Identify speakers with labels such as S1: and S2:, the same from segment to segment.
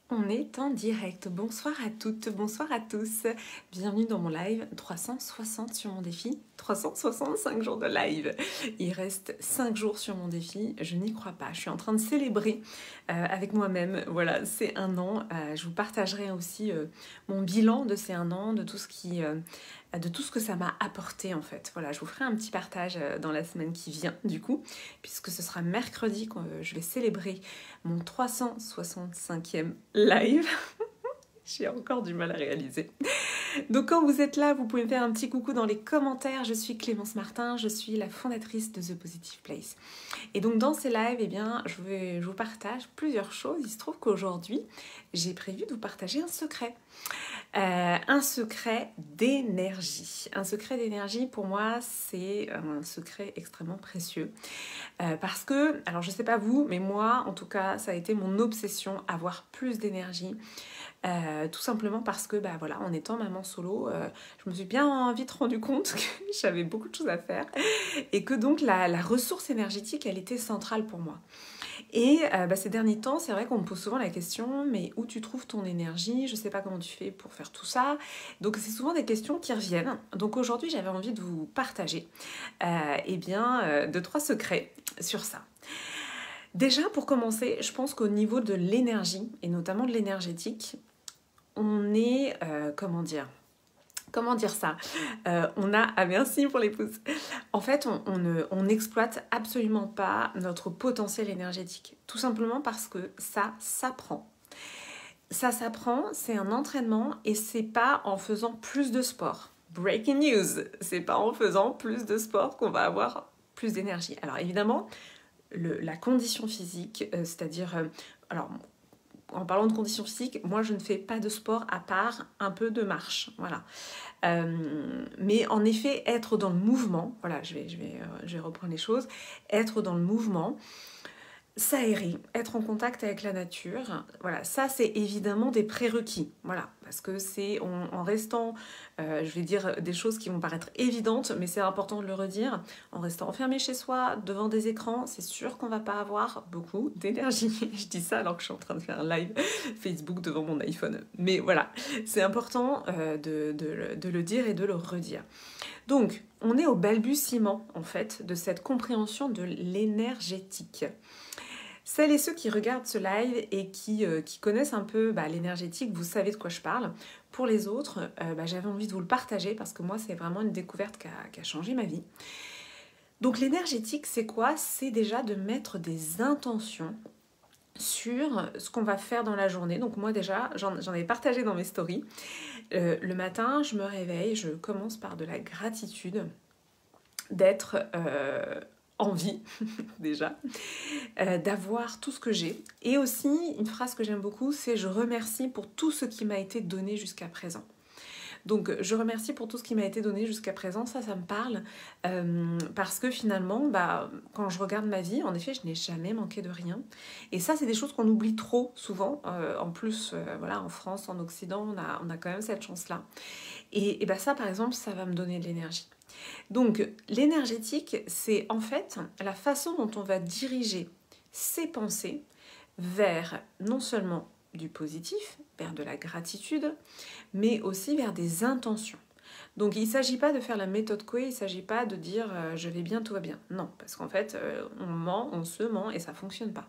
S1: On est en direct. Bonsoir à toutes, bonsoir à tous. Bienvenue dans mon live 360 sur mon défi. 365 jours de live. Il reste 5 jours sur mon défi. Je n'y crois pas. Je suis en train de célébrer avec moi-même. Voilà, c'est un an. Je vous partagerai aussi mon bilan de ces un an, de tout ce que ça m'a apporté en fait. Voilà, je vous ferai un petit partage dans la semaine qui vient du coup, puisque ce sera mercredi que je vais célébrer mon 365e live. J'ai encore du mal à réaliser. Donc quand vous êtes là, vous pouvez me faire un petit coucou dans les commentaires. Je suis Clémence Martin, je suis la fondatrice de The Positive Place. Et donc dans ces lives, eh bien, je vous partage plusieurs choses. Il se trouve qu'aujourd'hui, j'ai prévu de vous partager un secret. Un secret d'énergie. Un secret d'énergie, pour moi, c'est un secret extrêmement précieux. Parce que, alors je sais pas vous, mais moi, en tout cas, ça a été mon obsession, avoir plus d'énergie. Tout simplement parce que, bah voilà, en étant maman solo, je me suis bien vite rendu compte que j'avais beaucoup de choses à faire et que donc la ressource énergétique, elle était centrale pour moi. Et ces derniers temps, c'est vrai qu'on me pose souvent la question, mais où tu trouves ton énergie? Je sais pas comment tu fais pour faire tout ça. Donc c'est souvent des questions qui reviennent. Donc aujourd'hui, j'avais envie de vous partager deux, trois secrets sur ça. Déjà, pour commencer, je pense qu'au niveau de l'énergie, et notamment de l'énergétique, on est, comment dire ça on a, ah merci pour les pouces. En fait, on n'exploite absolument pas notre potentiel énergétique. Tout simplement parce que ça s'apprend. Ça s'apprend, c'est un entraînement et c'est pas en faisant plus de sport. Breaking news, c'est pas en faisant plus de sport qu'on va avoir plus d'énergie. Alors évidemment, la condition physique, alors en parlant de conditions physiques, moi je ne fais pas de sport à part un peu de marche, voilà. Mais en effet, être dans le mouvement, voilà, je vais reprendre les choses, être dans le mouvement, s'aérer, être en contact avec la nature, voilà, ça c'est évidemment des prérequis, voilà, parce que c'est en restant, je vais dire des choses qui vont paraître évidentes, mais c'est important de le redire, en restant enfermé chez soi, devant des écrans, c'est sûr qu'on va pas avoir beaucoup d'énergie. Je dis ça alors que je suis en train de faire un live Facebook devant mon iPhone, mais voilà, c'est important de le dire et de le redire. Donc, on est au balbutiement, en fait, de cette compréhension de l'énergétique. Celles et ceux qui regardent ce live et qui connaissent un peu l'énergétique, vous savez de quoi je parle. Pour les autres, j'avais envie de vous le partager parce que moi, c'est vraiment une découverte qui a changé ma vie. Donc l'énergétique, c'est quoi? C'est déjà de mettre des intentions sur ce qu'on va faire dans la journée. Donc moi déjà, j'en ai partagé dans mes stories. Le matin, je me réveille, je commence par de la gratitude d'être en vie déjà, d'avoir tout ce que j'ai. Et aussi, une phrase que j'aime beaucoup, c'est « je remercie pour tout ce qui m'a été donné jusqu'à présent ». Donc, je remercie pour tout ce qui m'a été donné jusqu'à présent, ça me parle, parce que finalement, quand je regarde ma vie, en effet, je n'ai jamais manqué de rien. Et ça, c'est des choses qu'on oublie trop souvent. En plus, voilà, en France, en Occident, on a quand même cette chance-là. Et ça, par exemple, ça va me donner de l'énergie. Donc, l'énergétique, c'est en fait la façon dont on va diriger ses pensées vers non seulement du positif, vers de la gratitude, mais aussi vers des intentions. Donc il ne s'agit pas de faire la méthode Coué, il ne s'agit pas de dire je vais bien, tout va bien. Non, parce qu'en fait, on ment, on se ment et ça ne fonctionne pas.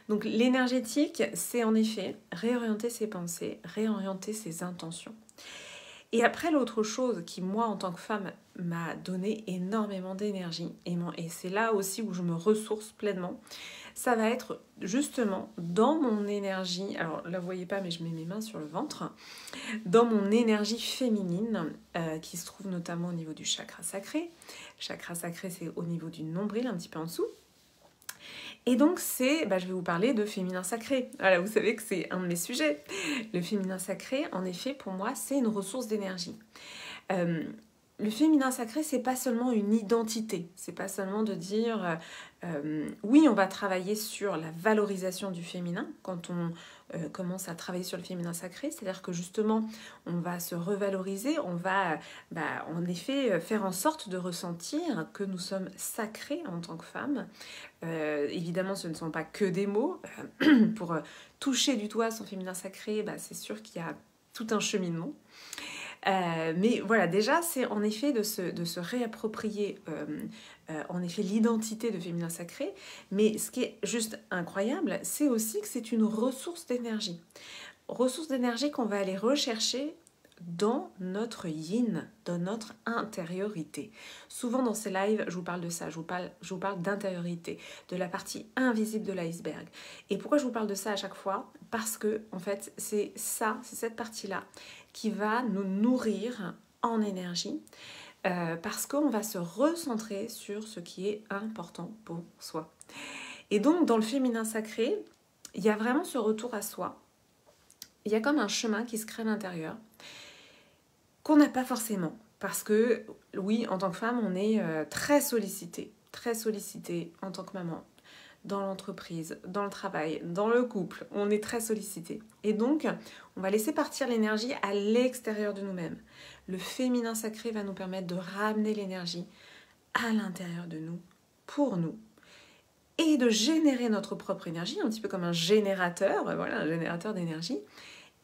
S1: Donc l'énergétique, c'est en effet réorienter ses pensées, réorienter ses intentions. Et après, l'autre chose qui, moi, en tant que femme, m'a donné énormément d'énergie, et c'est là aussi où je me ressource pleinement, ça va être justement dans mon énergie, alors là vous voyez pas mais je mets mes mains sur le ventre, dans mon énergie féminine qui se trouve notamment au niveau du chakra sacré. Le chakra sacré, c'est au niveau du nombril, un petit peu en dessous. Et donc je vais vous parler de féminin sacré. Voilà, vous savez que c'est un de mes sujets. Le féminin sacré, en effet, pour moi, c'est une ressource d'énergie. Le féminin sacré, c'est pas seulement une identité. C'est pas seulement de dire oui, on va travailler sur la valorisation du féminin quand commence à travailler sur le féminin sacré, c'est-à-dire que justement, on va se revaloriser, on va en effet faire en sorte de ressentir que nous sommes sacrés en tant que femmes. Évidemment, ce ne sont pas que des mots. Pour toucher du doigt son féminin sacré, c'est sûr qu'il y a tout un cheminement. Mais voilà, déjà, c'est en effet de se réapproprier en effet l'identité de féminin sacré. Mais ce qui est juste incroyable, c'est aussi que c'est une ressource d'énergie. Ressource d'énergie qu'on va aller rechercher dans notre yin, dans notre intériorité. Souvent dans ces lives, je vous parle de ça, je vous parle d'intériorité, de la partie invisible de l'iceberg. Et pourquoi je vous parle de ça à chaque fois? Parce que en fait, c'est cette partie-là qui va nous nourrir en énergie, parce qu'on va se recentrer sur ce qui est important pour soi. Et donc dans le féminin sacré, il y a vraiment ce retour à soi. Il y a comme un chemin qui se crée à l'intérieur, qu'on n'a pas forcément. Parce que, oui, en tant que femme, on est très sollicité en tant que maman, dans l'entreprise, dans le travail, dans le couple. On est très sollicité. Et donc, on va laisser partir l'énergie à l'extérieur de nous-mêmes. Le féminin sacré va nous permettre de ramener l'énergie à l'intérieur de nous, pour nous, et de générer notre propre énergie, un petit peu comme un générateur, voilà, un générateur d'énergie.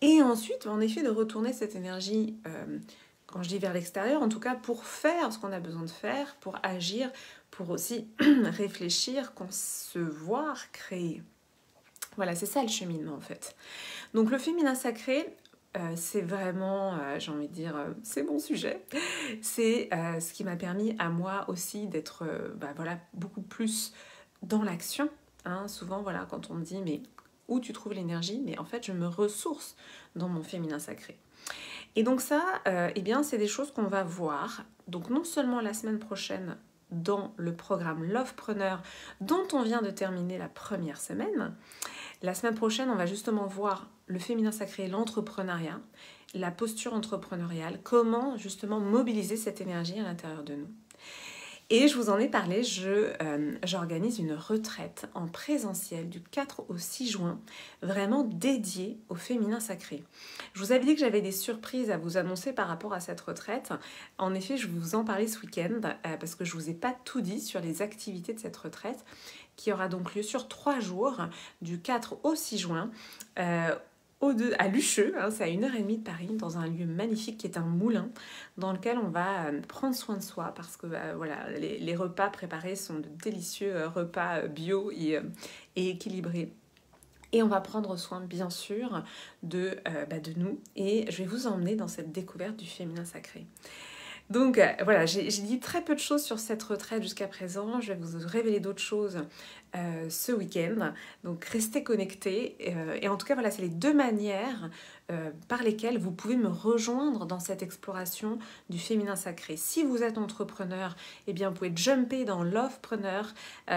S1: Et ensuite, en effet, de retourner cette énergie, quand je dis vers l'extérieur, en tout cas pour faire ce qu'on a besoin de faire, pour agir, pour aussi réfléchir, concevoir, créer. Voilà, c'est ça le cheminement en fait. Donc le féminin sacré, c'est vraiment, j'ai envie de dire, c'est mon sujet. C'est ce qui m'a permis à moi aussi d'être voilà, beaucoup plus dans l'action. Hein. Souvent, voilà, quand on me dit, mais où tu trouves l'énergie? Mais en fait, je me ressource dans mon féminin sacré. Et donc ça, eh bien, c'est des choses qu'on va voir. Donc non seulement la semaine prochaine dans le programme Lovepreneur dont on vient de terminer la première semaine. La semaine prochaine, on va justement voir le féminin sacré, l'entrepreneuriat, la posture entrepreneuriale, comment justement mobiliser cette énergie à l'intérieur de nous. Et je vous en ai parlé, j'organise une retraite en présentiel du 4 au 6 juin, vraiment dédiée au féminin sacré. Je vous avais dit que j'avais des surprises à vous annoncer par rapport à cette retraite. En effet, je vais vous en parler ce week-end parce que je ne vous ai pas tout dit sur les activités de cette retraite qui aura donc lieu sur 3 jours, du 4 au 6 juin. À Lucheux, hein, c'est à 1h30 de Paris, dans un lieu magnifique qui est un moulin dans lequel on va prendre soin de soi parce que voilà, les repas préparés sont de délicieux repas bio et équilibrés. Et on va prendre soin bien sûr de nous et je vais vous emmener dans cette découverte du féminin sacré. Donc voilà, j'ai dit très peu de choses sur cette retraite jusqu'à présent. Je vais vous révéler d'autres choses ce week-end. Donc restez connectés. Et en tout cas, voilà, c'est les deux manières par lesquelles vous pouvez me rejoindre dans cette exploration du féminin sacré. Si vous êtes entrepreneur, eh bien, vous pouvez jumper dans Lovepreneur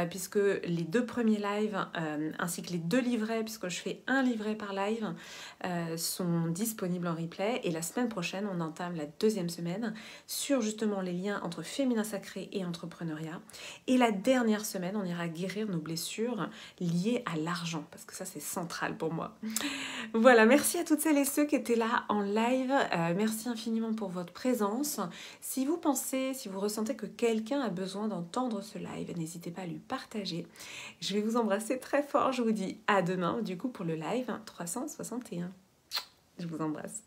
S1: puisque les 2 premiers lives ainsi que les 2 livrets, puisque je fais un livret par live, sont disponibles en replay. Et la semaine prochaine, on entame la 2e semaine sur justement les liens entre féminin sacré et entrepreneuriat. Et la dernière semaine, on ira guérir nos blessures liées à l'argent, parce que ça, c'est central pour moi. Voilà, merci à toutes celles et ceux qui étaient là en live. Merci infiniment pour votre présence. Si vous ressentez que quelqu'un a besoin d'entendre ce live, n'hésitez pas à lui partager. Je vais vous embrasser très fort. Je vous dis à demain, du coup, pour le live 361. Je vous embrasse.